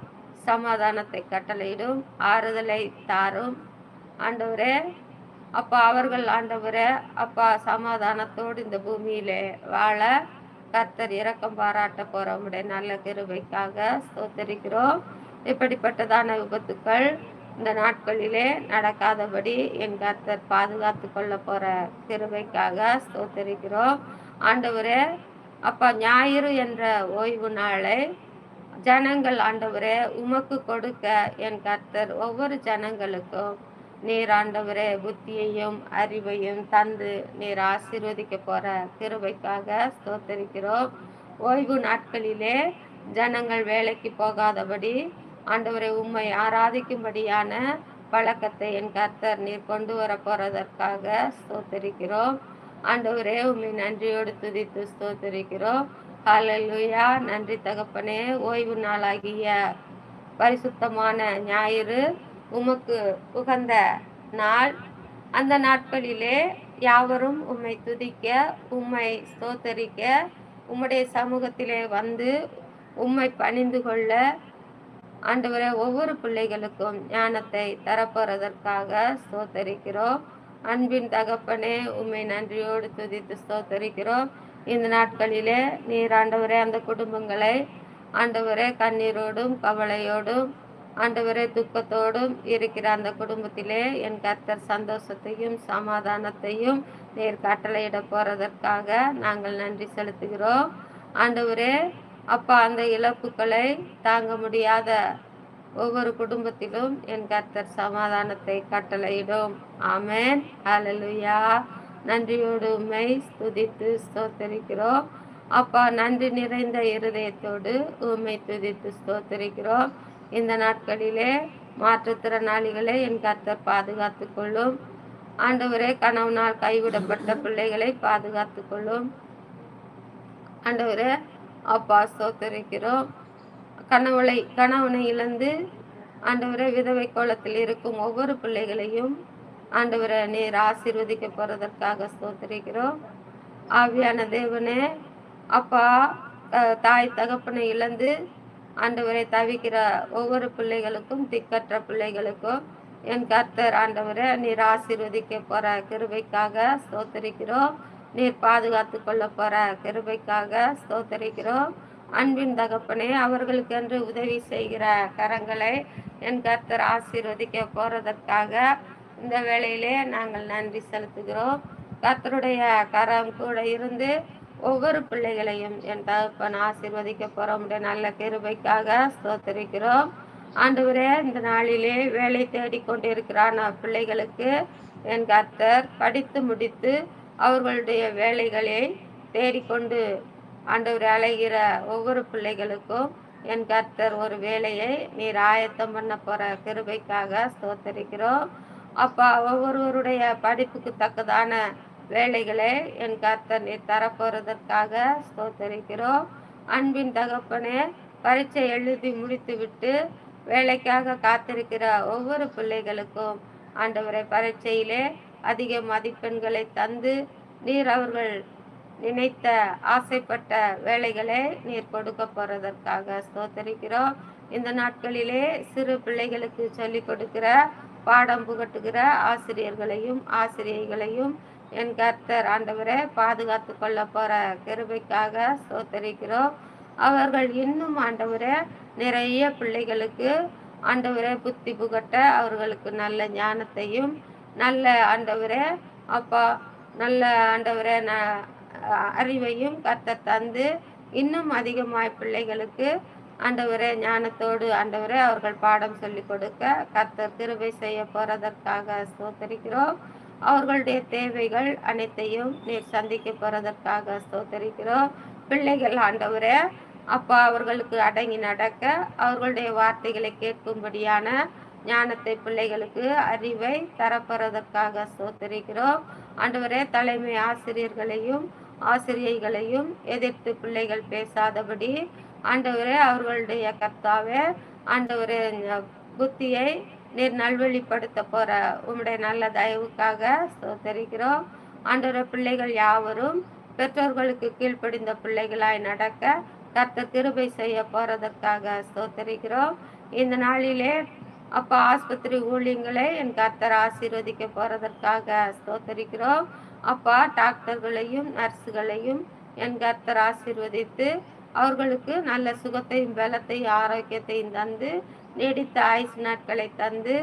சமாதானத்தை கட்டளையிடும், ஆறுதலை தாரும் ஆண்டவரே. அப்பா அவர்கள் ஆண்டவரே அப்பா சமாதானத்தோடு இந்த பூமியிலே வாழ கர்த்தர் இரக்கம் பாராட்ட போற உம்முடைய நல்ல கிருபைக்காக ஸ்தோத்தரிக்கிறோம். இப்படிப்பட்டதான விபத்துக்கள் இந்த நாட்களிலே நடக்காதபடி என் கர்த்தர் பாதுகாத்து கொள்ள போற கிருபைக்காக ஸ்தோத்தரிக்கிறோம். ஆண்டவரே அப்பா ஞாயிறு என்ற ஓய்வு நாளை ஜனங்கள் ஆண்டவரே உமக்கு கொடுக்க என் கர்த்தர் ஒவ்வொரு ஜனங்களுக்கும் நீர் ஆண்டவரே புத்தியையும் அறிவையும் தந்து நீர் ஆசீர்வதிக்க போற கிருபைக்காக ஸ்தோத்தரிக்கிறோம். ஓய்வு நாட்களிலே ஜனங்கள் வேலைக்கு போகாதபடி ஆண்டவரை உம்மை ஆராதிக்கும்படியான பழக்கத்தை என் கர்த்தர் நீர் கொண்டு வர போறதற்காக ஸ்தோத்தரிக்கிறோம். ஆண்டவரே உம்மை நன்றியோடு துதித்து ஸ்தோத்தரிக்கிறோம். ஹல்லேலூயா. நன்றி தகப்பனே. ஓய்வு நாளாகிய பரிசுத்தமான ஞாயிறு உமக்கு உகந்த நாள். அந்த நாட்களிலே யாவரும் உம்மை துதிக்க, உம்மை ஸ்தோத்தரிக்க, உம்முடைய சமூகத்திலே வந்து உம்மை பணிந்து கொள்ள ஆண்டவரே ஒவ்வொரு பிள்ளைகளுக்கும் ஞானத்தை தரப்போறதற்காக ஸ்தோத்தரிக்கிறோம். அன்பின் தகப்பனே உம்மை நன்றியோடு துதித்து ஸ்தோத்தரிக்கிறோம். இந்த நாட்களிலே நீர் ஆண்டவரே அந்த குடும்பங்களை ஆண்டவரே கண்ணீரோடும் கவலையோடும் ஆண்டவரே துக்கத்தோடும் இருக்கிற அந்த குடும்பத்திலே என் கர்த்தர் சந்தோஷத்தையும் சமாதானத்தையும் நீர் கட்டளையிட போறதற்காக நாங்கள் நன்றி செலுத்துகிறோம். ஆண்டவரே அப்பா அந்த இழப்புகளை தாங்க முடியாத ஒவ்வொரு குடும்பத்திலும் என் கர்த்தர் சமாதானத்தை கட்டளையிடும். ஆமென். ஹல்லேலூயா. நன்றியோடு உம்மை துதித்து ஸ்தோத்தரிக்கிறோம். அப்பா நன்றி நிறைந்த இருதயத்தோடு உம்மை துதித்து ஸ்தோத்தரிக்கிறோம். இந்த நாட்களிலே மாற்றுத்திறனாளிகளை என் கர்த்தர் பாதுகாத்து கொள்ளும். ஆண்டவரே கணவனால் கைவிடப்பட்ட பிள்ளைகளை பாதுகாத்து கொள்ளும். ஆண்டவரே அப்பா ஸ்தோத்தரிக்கிறோம். கணவனை இழந்து ஆண்டவரே விதவை கோலத்தில் இருக்கும் ஒவ்வொரு பிள்ளைகளையும் ஆண்டவரை நீர் ஆசீர்வதிக்க போறதற்காக ஸ்தோத்தரிக்கிறோம். ஆவியான தேவனே அப்பா தாய் தகப்பனை இழந்து ஆண்டவரை தவிக்கிற ஒவ்வொரு பிள்ளைகளுக்கும் திக்கற்ற பிள்ளைகளுக்கும் என் கர்த்தர் ஆண்டவரை நீர் ஆசீர்வதிக்க போற கிருபைக்காக ஸ்தோத்தரிக்கிறோம். நீர் பாதுகாத்து கொள்ள போற கிருபைக்காக ஸ்தோத்தரிக்கிறோம். அன்பின் தகப்பனே அவர்களுக்கென்று உதவி செய்கிற கரங்களை என் கர்த்தர் ஆசீர்வதிக்க போறதற்காக இந்த வேளையிலே நாங்கள் நன்றி செலுத்துகிறோம். கர்த்தருடைய கரம் கூட இருந்து ஒவ்வொரு பிள்ளைகளையும் என் தகப்பன் ஆசீர்வதிக்க போறோம்டைய நல்ல கிருபைக்காக ஸ்தோத்தரிக்கிறோம். ஆண்டவரே இந்த நாளிலே வேலை தேடிக்கொண்டிருக்கிறான பிள்ளைகளுக்கு என் கர்த்தர் படித்து முடித்து அவர்களுடைய வேலைகளை தேடிக்கொண்டு ஆண்டவர் அலைகிற ஒவ்வொரு பிள்ளைகளுக்கும் என் கர்த்தர் ஒரு வேலையை நீர் ஆயத்தம் பண்ண போற கிருபைக்காக ஸ்தோத்தரிக்கிறோம். அப்பா ஒவ்வொருவருடைய படிப்புக்கு தக்கதான வேலைகளை என் கர்த்தர் நீர் தரப்போறதற்காக ஸ்தோத்தரிக்கிறோம். அன்பின் தகப்பனே பரீட்சை எழுதி முடித்து விட்டு வேலைக்காக காத்திருக்கிற ஒவ்வொரு பிள்ளைகளுக்கும் ஆண்டவரை பரீட்சையிலே அதிக மதிப்பெண்களை தந்து நீர் அவர்கள் நினைத்த ஆசைப்பட்ட வேலைகளை நீர் கொடுக்க போறதற்காக ஸ்தோத்தரிக்கிறோம். இந்த நாட்களிலே சிறு பிள்ளைகளுக்கு சொல்லிக் கொடுக்கிற பாடம் புகட்டுகிற ஆசிரியர்களையும் ஆசிரியைகளையும் என் கர்த்தர் ஆண்டவரை பாதுகாத்து கொள்ள போற கிருபைக்காக ஸ்தோத்தரிக்கிறோம். அவர்கள் இன்னும் ஆண்டவரை நிறைய பிள்ளைகளுக்கு ஆண்டவரை புத்தி புகட்ட அவர்களுக்கு நல்ல ஞானத்தையும் நல்ல ஆண்டவரே அப்பா நல்ல ஆண்டவரே அறிவையும் கர்த்தர் தந்து இன்னும் அதிகமாய் பிள்ளைகளுக்கு ஆண்டவரே ஞானத்தோடு ஆண்டவரே அவர்கள் பாடம் சொல்லி கொடுக்க கர்த்தர் கிருபை செய்ய போறதற்காக ஸ்தோத்தரிக்கிறோம். அவர்களுடைய தேவைகள் அனைத்தையும் நீர் சந்திக்க போறதற்காக ஸ்தோத்தரிக்கிறோம். பிள்ளைகள் ஆண்டவரே அப்பா அவர்களுக்கு அடங்கி நடக்க அவர்களுடைய வார்த்தைகளை கேட்கும்படியான ஞானத்தை பிள்ளைகளுக்கு அறிவை தரப்போறதற்காக ஸ்தோத்தரிக்கிறோம். ஆண்டவரே தலைமை ஆசிரியர்களையும் ஆசிரியைகளையும் எதிர்த்து பிள்ளைகள் பேசாதபடி ஆண்டவரே அவர்களுடைய கர்த்தாவே ஆண்டவரே புத்தியை நீர் நல்வழிப்படுத்த போற உம்முடைய நல்ல தயவுக்காக ஸ்தோத்தரிக்கிறோம். ஆண்டவரே பிள்ளைகள் யாவரும் பெற்றோர்களுக்கு கீழ்ப்படிந்த பிள்ளைகளாய் நடக்க கர்த்தர் கிருபை செய்ய போறதற்காக ஸ்தோத்தரிக்கிறோம். இந்த நாளிலே அப்பா ஆஸ்பத்திரி ஊழியங்களை என் கர்த்தர் ஆசீர்வதிக்க போறதற்காக ஸ்தோத்தரிக்கிறோம். அப்பா டாக்டர்களையும் நர்ஸுகளையும் என் கர்த்தர் ஆசீர்வதித்து அவர்களுக்கு நல்ல சுகத்தையும் பலத்தையும் ஆரோக்கியத்தையும் தந்து நீடித்த ஆயுசு நாட்களை தந்து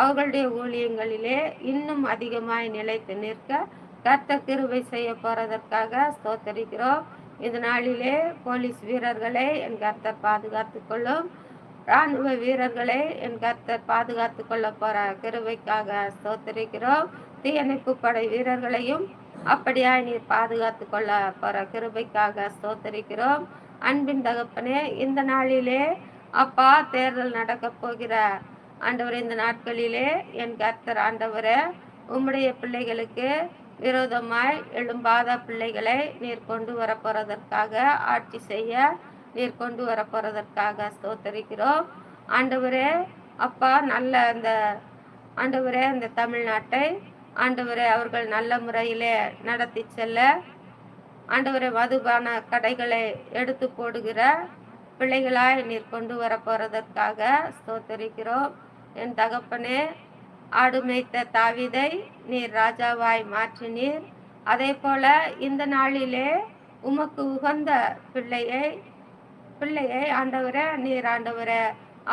அவர்களுடைய ஊழியங்களிலே இன்னும் அதிகமாய் நிலைத்து நிற்க கர்த்தர் கிருபை செய்ய போறதற்காக ஸ்தோத்தரிக்கிறோம். இந்த நாளிலே போலீஸ் வீரர்களை என் கர்த்தர் பாதுகாத்து கொள்ளும். இராணுவ வீரர்களை என் கர்த்தர் பாதுகாத்து கொள்ள போற கிருபைக்காக ஸ்தோத்திரிக்கிறோம். தீயணைப்பு படை வீரர்களையும் அப்படியாய் நீர் பாதுகாத்து கொள்ள போற கிருபைக்காக ஸ்தோத்திரிக்கிறோம். அன்பின் தகப்பனே, இந்த நாளிலே அப்பா தேர்தல் நடக்க போகிற ஆண்டவரே, இந்த நாட்களிலே என் கர்த்தர் ஆண்டவரே, உம்முடைய பிள்ளைகளுக்கு விரோதமாய் எழும்பாத பிள்ளைகளை நீர் கொண்டு வர போறதற்காக, ஆட்சி செய்ய நீர் கொண்டு வர போறதற்காக ஸ்தோத்தரிக்கிறோம். ஆண்டவரே அப்பா, நல்ல அந்த ஆண்டவரே அந்த தமிழ்நாட்டை ஆண்டவரே அவர்கள் நல்ல முறையிலே நடத்தி செல்ல, ஆண்டவரே மதுபான கடைகளை எடுத்து போடுகிற பிள்ளைகளாய் நீர் கொண்டு வர போறதற்காக ஸ்தோத்தரிக்கிறோம். என் தகப்பனே, ஆடு மேய்த்த தாவீதை நீர் ராஜாவாய் மாற்றினீர். அதே போல இந்த நாளிலே உமக்கு உகந்த பிள்ளையை ஆண்டவரே நீர் ஆண்டவரே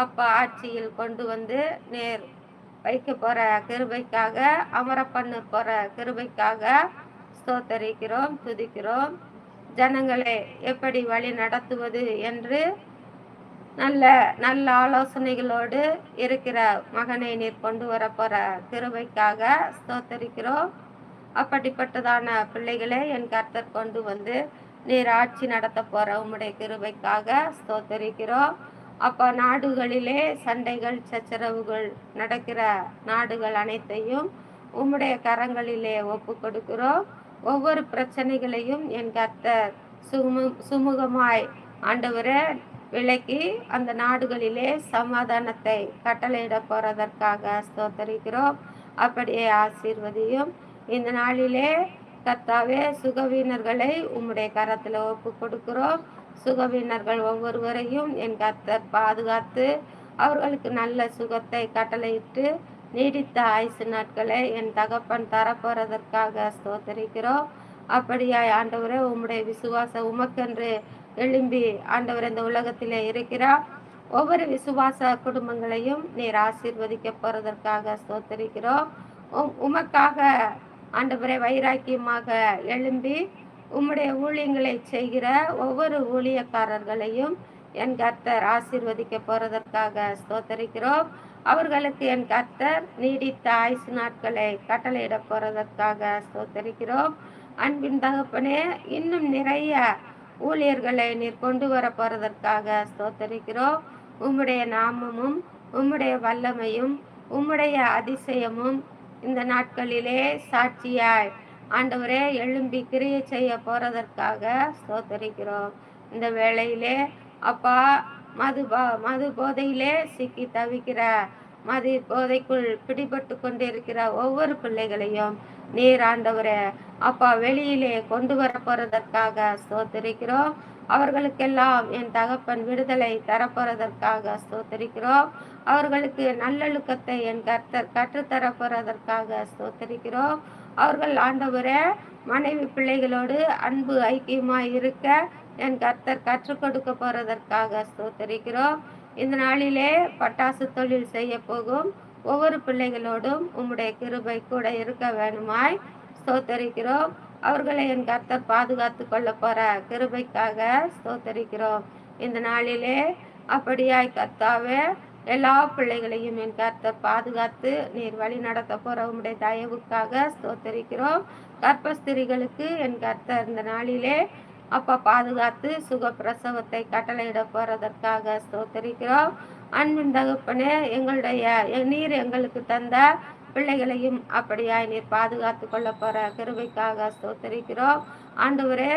அப்பா ஆட்சியில் கொண்டு வந்து நீர் வைக்க போற கிருபைக்காக, அமர பண்ண போற கிருபைக்காக ஸ்தோத்தரிக்கிறோம், துதிக்கிறோம். ஜனங்களை எப்படி வழி நடத்துவது என்று நல்ல நல்ல ஆலோசனைகளோடு இருக்கிற மகனை நீர் கொண்டு வர போற கிருபைக்காக ஸ்தோத்தரிக்கிறோம். அப்படிப்பட்டதான பிள்ளைகளை என் கர்த்தர் கொண்டு வந்து நீர் ஆட்சி நடத்த போற உம்முடைய கிருபைக்காக ஸ்தோத்தரிக்கிறோம். அப்போ நாடுகளிலே சண்டைகள் சச்சரவுகள் நடக்கிற நாடுகள் அனைத்தையும் உம்முடைய கரங்களிலே ஒப்பு கொடுக்கிறோம். ஒவ்வொரு பிரச்சனைகளையும் என் கர்த்தர் சுமூகமாய் ஆண்டவரே விலக்கி அந்த நாடுகளிலே சமாதானத்தை கட்டளையிட போறதற்காக ஸ்தோத்தரிக்கிறோம். அப்படியே ஆசீர்வதியும். இந்த நாளிலே கர்த்தாவே சுகவீனர்களை உம்முடைய கரத்தில் ஒப்பு கொடுக்கிறோம். சுகவீனர்கள் ஒவ்வொருவரையும் என் கர்த்தர் பாதுகாத்து அவர்களுக்கு நல்ல சுகத்தை கட்டளையிட்டு நீடித்த ஆயுசு நாட்களை என் தகப்பன் தரப்போறதற்காக ஸ்தோத்தரிக்கிறோம். அப்படியாய் ஆண்டவரே உம்முடைய விசுவாச உமக்கென்று எழும்பி ஆண்டவர் இந்த உலகத்திலே இருக்கிறார் ஒவ்வொரு விசுவாச குடும்பங்களையும் நீர் ஆசீர்வதிக்க போறதற்காக ஸ்தோத்தரிக்கிறோம். உமக்காக ஆண்டவரே வைராக்கியமாக எழும்பி உம்முடைய ஊழியங்களை செய்கிற ஒவ்வொரு ஊழியக்காரர்களையும் என் கர்த்தர் ஆசீர்வதிக்க போறதற்காக ஸ்தோத்தரிக்கிறோம். அவர்களுக்கு என் கர்த்தர் நீடித்த ஆயுசு நாட்களை கட்டளையிட போறதற்காக ஸ்தோத்தரிக்கிறோம். அன்பின் தகப்பனே, இன்னும் நிறைய ஊழியர்களை நீர் கொண்டு வர போறதற்காக ஸ்தோத்தரிக்கிறோம். உம்முடைய நாமமும் உம்முடைய வல்லமையும் உம்முடைய அதிசயமும் இந்த நாட்களிலே சாட்சியாய் ஆண்டவரே எழும்பி கிரியை செய்ய போறதற்காக ஸ்தோத்தரிக்கிறோம். இந்த வேளையிலே அப்பா மது போதையிலே சிக்கி தவிக்கிற மது போதைக்குள் பிடிபட்டு கொண்டிருக்கிற ஒவ்வொரு பிள்ளைகளையும் நீர் ஆண்டவரே அப்பா வெளியிலே கொண்டு வர போறதற்காக ஸ்தோத்தரிக்கிறோம். அவர்களுக்கெல்லாம் என் தகப்பன் விடுதலை தரப்போறதற்காக ஸ்தோத்தரிக்கிறோம். அவர்களுக்கு நல்லொழுக்கத்தை என் கர்த்தர் கற்றுத்தர போறதற்காக ஸ்தோத்தரிக்கிறோம். அவர்கள் ஆண்டவரே மனைவி பிள்ளைகளோடு அன்பு ஐக்கியமாய் இருக்க என் கர்த்தர் கற்றுக் கொடுக்க போறதற்காக ஸ்தோத்தரிக்கிறோம். இந்த நாளிலே பட்டாசு தொழில் செய்ய போகும் ஒவ்வொரு பிள்ளைகளோடும் உம்முடைய கிருபை கூட இருக்க வேணுமாய் ஸ்தோத்தரிக்கிறோம். அவர்களை என் கர்த்தர் பாதுகாத்து கொள்ள போற கிருபைக்காக ஸ்தோத்தரிக்கிறோம். இந்த நாளிலே அப்படியாய் கர்த்தாவே எல்லா பிள்ளைகளையும் என் கர்த்தர் பாதுகாத்து நீர் வழி நடத்த போற உம்முடைய தயவுக்காக ஸ்தோத்தரிக்கிறோம். கர்ப்பஸ்திரிகளுக்கு என் கர்த்தர் இந்த நாளிலே அப்பா பாதுகாத்து சுகப்பிரசவத்தை கட்டளையிட போறதற்காக ஸ்தோத்தரிக்கிறோம். அன்பின் தகப்பனே, நீர் எங்களுக்கு தந்த பிள்ளைகளையும் அப்படியாய் நீர் பாதுகாத்து கொள்ள போற கிருபைக்காக ஸ்தோத்தரிக்கிறோம். ஆண்டவரே,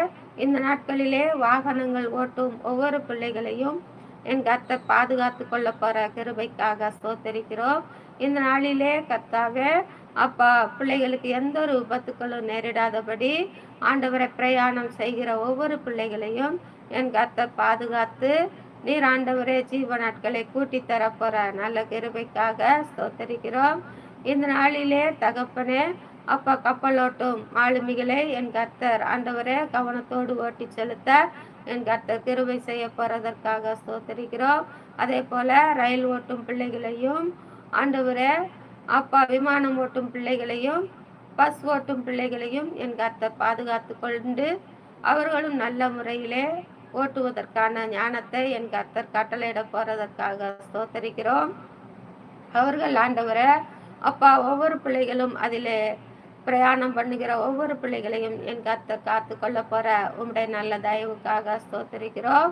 இந்த நாட்களிலே வாகனங்கள் ஓட்டும் ஒவ்வொரு பிள்ளைகளையும் என் கர்த்தர் பாதுகாத்து கொள்ள போற கிருபைக்காக ஸ்தோத்தரிக்கிறோம். இந்த நாளிலே கர்த்தாவே அப்பா பிள்ளைகளுக்கு எந்த ஒரு விபத்துக்களும் நேரிடாதபடி ஆண்டவரை பிரயாணம் செய்கிற ஒவ்வொரு பிள்ளைகளையும் என் கர்த்தர் பாதுகாத்து நீர் ஆண்டவரே ஜீவ நாட்களை கூட்டி தரப்போற நல்ல கிருபைக்காக ஸ்தோத்தரிக்கிறோம். இந்த நாளிலே தகப்பனே அப்பா கப்பலோட்டும் மாலுமிகளை என் கர்த்தர் ஆண்டவரே கவனத்தோடு ஓட்டி செலுத்த என் கர்த்தர் கிருபை செய்ய போறதற்காக ஸ்தோத்தரிக்கிறோம். அதே போல ரயில் ஓட்டும் பிள்ளைகளையும் ஆண்டவரே அப்பா விமானம் ஓட்டும் பிள்ளைகளையும் பஸ் ஓட்டும் பிள்ளைகளையும் என் கர்த்தர் பாதுகாத்து கொண்டு அவர்களும் நல்ல முறையிலே ஓட்டுவதற்கான ஞானத்தை என் கர்த்தர் கட்டளையிட போறதற்காக ஸ்தோத்தரிக்கிறோம். அவர்கள் ஆண்டவரை அப்பா ஒவ்வொரு பிள்ளைகளும் அதிலே பிரயாணம் பண்ணுகிற ஒவ்வொரு பிள்ளைகளையும் என் கர்த்தர் காத்து கொள்ள போற உம்முடைய நல்ல தயவுக்காக ஸ்தோத்தரிக்கிறோம்.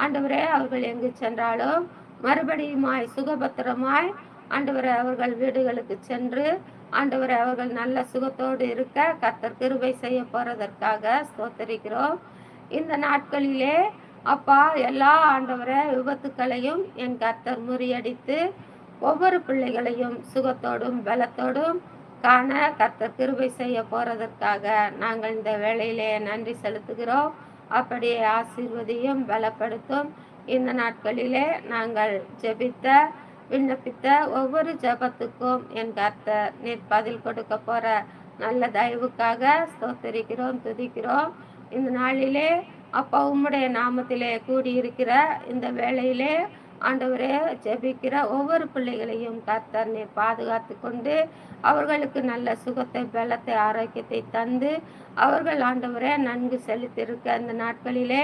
ஆண்டவரே அவர்கள் எங்கு சென்றாலும் மறுபடியுமாய் சுகபத்திரமாய் ஆண்டவரை அவர்கள் வீடுகளுக்கு சென்று ஆண்டவரை அவர்கள் நல்ல சுகத்தோடு இருக்க கர்த்தர் கிருபை செய்ய போறதற்காக ஸ்தோத்தரிக்கிறோம். இந்த நாட்களிலே அப்பா எல்லா ஆண்டவரை விபத்துக்களையும் என் கர்த்தர் முறியடித்து ஒவ்வொரு பிள்ளைகளையும் சுகத்தோடும் பலத்தோடும் காண கர்த்தர் கிருபை செய்ய போறதற்காக நாங்கள் இந்த வேளையிலே நன்றி செலுத்துகிறோம். அப்படியே ஆசீர்வதியும் பலப்படுத்தும். இந்த நாட்களிலே நாங்கள் ஜெபித்த விண்ணப்பித்த ஒவ்வொரு ஜெபத்துக்கும் என் கர்த்தர் நீர் பதில் கொடுக்க போற நல்ல தயவுக்காக ஸ்தோத்தரிக்கிறோம், துதிக்கிறோம். இந்த நாளிலே அப்பா உம்முடைய நாமத்திலே கூடியிருக்கிற இந்த வேளையிலே ஆண்டவரே ஜெபிக்கிற ஒவ்வொரு பிள்ளைகளையும் கர்த்தர் நீர் பாதுகாத்து கொண்டு அவர்களுக்கு நல்ல சுகத்தை பலத்தை ஆரோக்கியத்தை தந்து அவர்கள் ஆண்டவரே நன்கு செலுத்திருக்க அந்த நாட்களிலே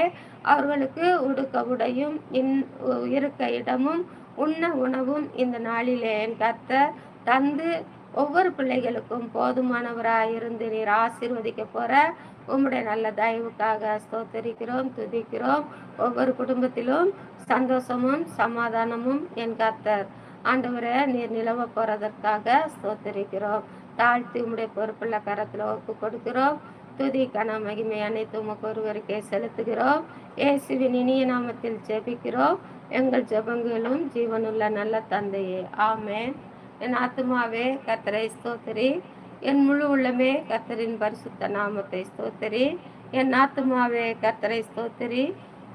அவர்களுக்கு உடுக்க உடையும் இருக்க இடமும் உண்ண உணவும் இந்த நாளிலே என் கர்த்தர் தந்து ஒவ்வொரு பிள்ளைகளுக்கும் போதுமானவராய் இருந்து நீர் ஆசீர்வதிக்க போற உம்முடைய நல்ல தயவுக்காக ஸ்தோத்தரிக்கிறோம், துதிக்கிறோம். ஒவ்வொரு குடும்பத்திலும் சந்தோஷமும் சமாதானமும் என் கர்த்தர் ஆண்டவரை நீர் நிலவ போறதற்காக ஸ்தோத்தரிக்கிறோம். தாழ்த்தி உம்முடைய பொறுப்புள்ள கரத்துல ஒப்பு கொடுக்கிறோம். துதி கன மகிமை அனைத்து உமக்கு ஒருவருக்கே செலுத்துகிறோம். இயேசுவின் இனிய நாமத்தில் ஜெபிக்கிறோம். எங்கள் ஜெபங்களும் ஜீவனுள்ள நல்ல தந்தையே, ஆமென். என் ஆத்துமாவே கர்த்தரை ஸ்தோத்திரி, என் முழு உள்ளமே கர்த்தரின் பரிசுத்த நாமத்தை ஸ்தோத்திரி. என் ஆத்துமாவே கர்த்தரை ஸ்தோத்திரி,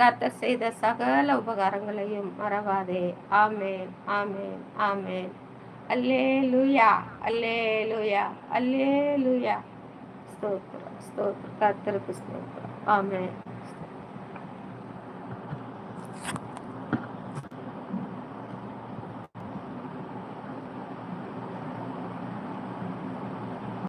கர்த்தர் செய்த சகல உபகாரங்களையும் மறவாதே. ஆமென், ஆமென், ஆமென். அல்லேலூயா, அல்லேலூயா, அல்லேலூயா. ஸ்தோத்திரம், ஸ்தோத்திரம், கர்த்தருக்கு ஸ்தோத்திரம். ஆமென்.